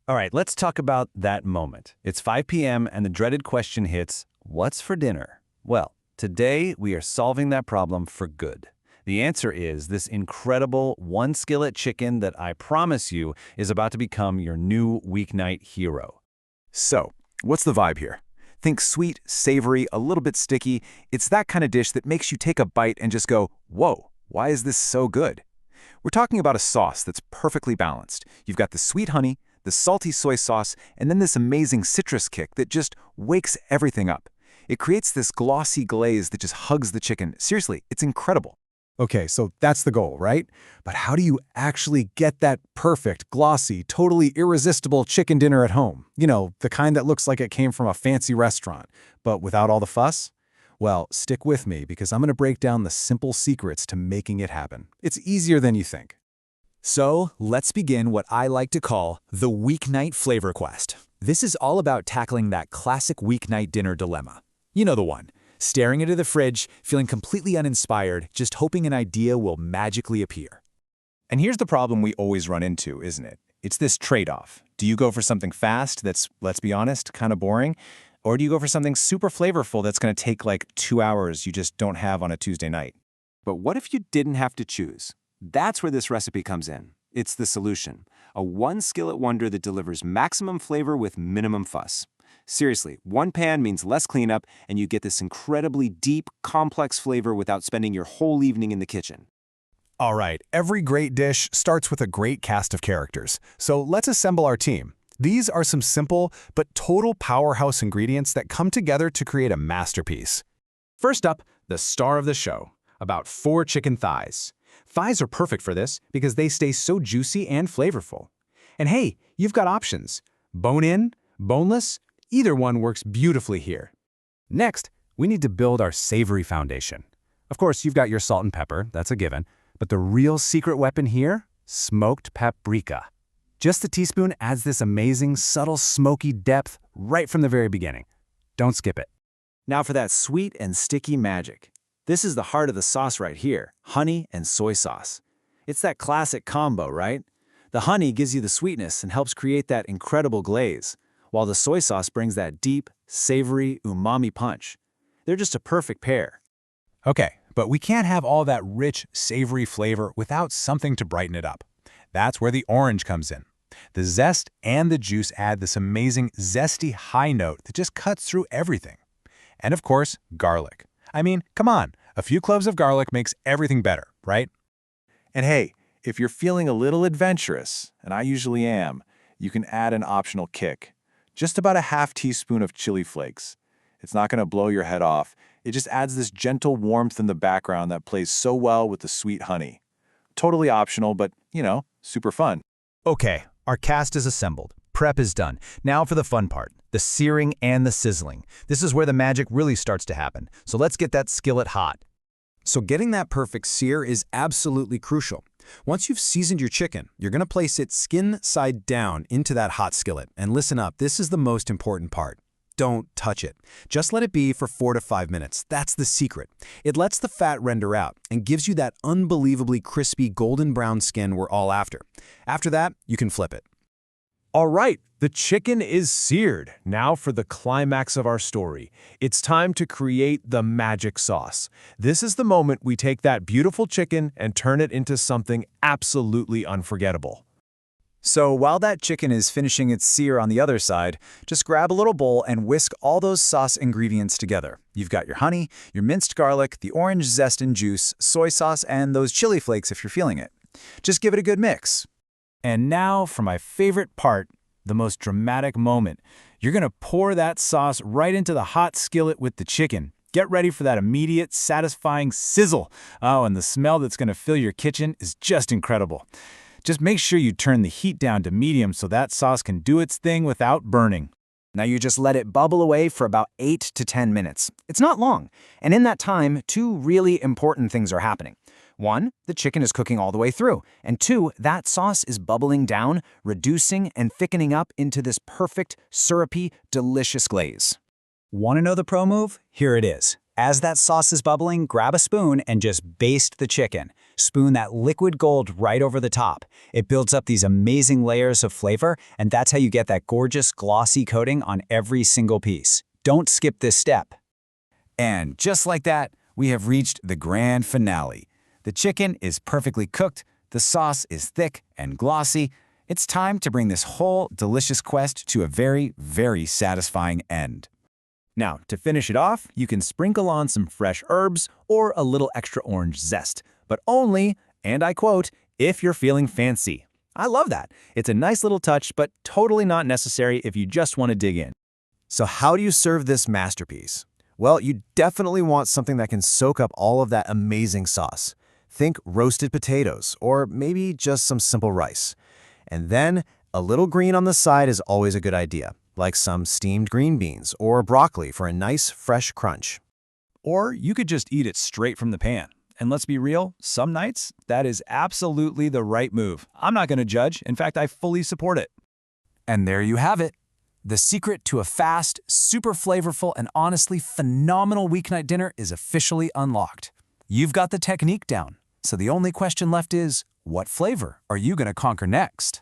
All right, let's talk about that moment. It's 5 p.m. and the dreaded question hits, what's for dinner? Well, today we are solving that problem for good. The answer is this incredible one skillet chicken that I promise you is about to become your new weeknight hero. So, what's the vibe here? Think sweet, savory, a little bit sticky. It's that kind of dish that makes you take a bite and just go, whoa, why is this so good? We're talking about a sauce that's perfectly balanced. You've got the sweet honey, the salty soy sauce, and then this amazing citrus kick that just wakes everything up. It creates this glossy glaze that just hugs the chicken. Seriously, it's incredible. Okay, so that's the goal, right? But how do you actually get that perfect, glossy, totally irresistible chicken dinner at home? You know, the kind that looks like it came from a fancy restaurant, but without all the fuss? Well, stick with me because I'm going to break down the simple secrets to making it happen. It's easier than you think. So, let's begin what I like to call the weeknight flavor quest. This is all about tackling that classic weeknight dinner dilemma. You know the one. Staring into the fridge, feeling completely uninspired, just hoping an idea will magically appear. And here's the problem we always run into, isn't it? It's this trade-off. Do you go for something fast that's, let's be honest, kind of boring? Or do you go for something super flavorful that's going to take like 2 hours you just don't have on a Tuesday night? But what if you didn't have to choose? That's where this recipe comes in. It's the solution. A one skillet wonder that delivers maximum flavor with minimum fuss. Seriously, one pan means less cleanup, and you get this incredibly deep, complex flavor without spending your whole evening in the kitchen. All right, every great dish starts with a great cast of characters. So let's assemble our team. These are some simple but total powerhouse ingredients that come together to create a masterpiece. First up, the star of the show, about 4 chicken thighs. Thighs are perfect for this because they stay so juicy and flavorful. And hey, you've got options. Bone-in, boneless, either one works beautifully here. Next, we need to build our savory foundation. Of course, you've got your salt and pepper, that's a given, but the real secret weapon here? Smoked paprika. Just a teaspoon adds this amazing, subtle, smoky depth right from the very beginning. Don't skip it. Now for that sweet and sticky magic. This is the heart of the sauce right here, honey and soy sauce. It's that classic combo, right? The honey gives you the sweetness and helps create that incredible glaze, while the soy sauce brings that deep, savory, umami punch. They're just a perfect pair. Okay, but we can't have all that rich, savory flavor without something to brighten it up. That's where the orange comes in. The zest and the juice add this amazing, zesty high note that just cuts through everything. And of course, garlic. I mean, come on, a few cloves of garlic makes everything better, right? And hey, if you're feeling a little adventurous, and I usually am, you can add an optional kick. Just about a half teaspoon of chili flakes. It's not going to blow your head off. It just adds this gentle warmth in the background that plays so well with the sweet honey. Totally optional, but, you know, super fun. Okay, our cast is assembled. Prep is done. Now for the fun part, the searing and the sizzling. This is where the magic really starts to happen. So let's get that skillet hot. So getting that perfect sear is absolutely crucial. Once you've seasoned your chicken, you're going to place it skin side down into that hot skillet. And listen up, this is the most important part. Don't touch it. Just let it be for 4 to 5 minutes. That's the secret. It lets the fat render out and gives you that unbelievably crispy golden brown skin we're all after. After that, you can flip it. All right, the chicken is seared. Now for the climax of our story. It's time to create the magic sauce. This is the moment we take that beautiful chicken and turn it into something absolutely unforgettable. So while that chicken is finishing its sear on the other side, just grab a little bowl and whisk all those sauce ingredients together. You've got your honey, your minced garlic, the orange zest and juice, soy sauce, and those chili flakes if you're feeling it. Just give it a good mix. And now for my favorite part, the most dramatic moment. You're going to pour that sauce right into the hot skillet with the chicken. Get ready for that immediate, satisfying sizzle. Oh, and the smell that's going to fill your kitchen is just incredible. Just make sure you turn the heat down to medium so that sauce can do its thing without burning. Now you just let it bubble away for about 8 to 10 minutes. It's not long. And in that time, 2 really important things are happening. 1, the chicken is cooking all the way through. And 2, that sauce is bubbling down, reducing and thickening up into this perfect, syrupy, delicious glaze. Want to know the pro move? Here it is. As that sauce is bubbling, grab a spoon and just baste the chicken. Spoon that liquid gold right over the top. It builds up these amazing layers of flavor, and that's how you get that gorgeous glossy coating on every single piece. Don't skip this step. And just like that, we have reached the grand finale. The chicken is perfectly cooked, the sauce is thick and glossy. It's time to bring this whole delicious quest to a very, very satisfying end. Now, to finish it off, you can sprinkle on some fresh herbs or a little extra orange zest, but only, and I quote, if you're feeling fancy. I love that. It's a nice little touch, but totally not necessary if you just want to dig in. So how do you serve this masterpiece? Well, you definitely want something that can soak up all of that amazing sauce. Think roasted potatoes, or maybe just some simple rice. And then, a little green on the side is always a good idea, like some steamed green beans or broccoli for a nice, fresh crunch. Or you could just eat it straight from the pan. And let's be real, some nights, that is absolutely the right move. I'm not going to judge. In fact, I fully support it. And there you have it. The secret to a fast, super flavorful, and honestly phenomenal weeknight dinner is officially unlocked. You've got the technique down, so the only question left is, what flavor are you going to conquer next?